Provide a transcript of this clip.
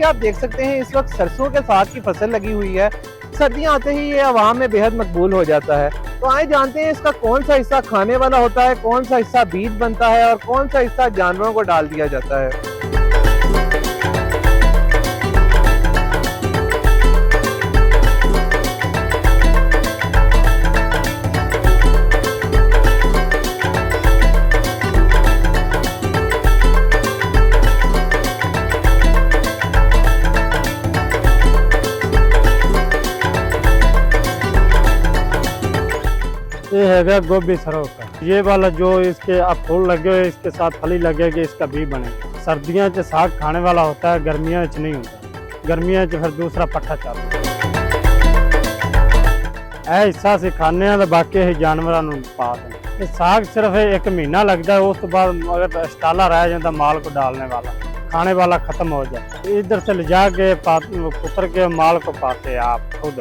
आप देख सकते हैं इस वक्त सरसों के साग की फसल लगी हुई है। सर्दियां आते ही ये आवाम में बेहद मकबूल हो जाता है। तो आइए जानते हैं इसका कौन सा हिस्सा खाने वाला होता है, कौन सा हिस्सा बीज बनता है और कौन सा हिस्सा जानवरों को डाल दिया जाता है। ये हैगा गोभी सरो का। ये वाला जो इसके अब फूल लगे हुए इसके साथ फली लगेगी, इसका भी बनेगा। सर्दियों च साग खाने वाला होता है, गर्मियों च नहीं होता। गर्मियों च फिर दूसरा पट्ठा चलता है। हिस्सा से खाने तो बाकी ही जानवरों को पा दें। साग सिर्फ 1 महीना लगता है, उस तो बाद अगर स्टाला रह जाता माल को डालने वाला, खाने वाला खत्म हो जाता है। इधर से ले जाके पुत्र के माल को पाते आप खुद।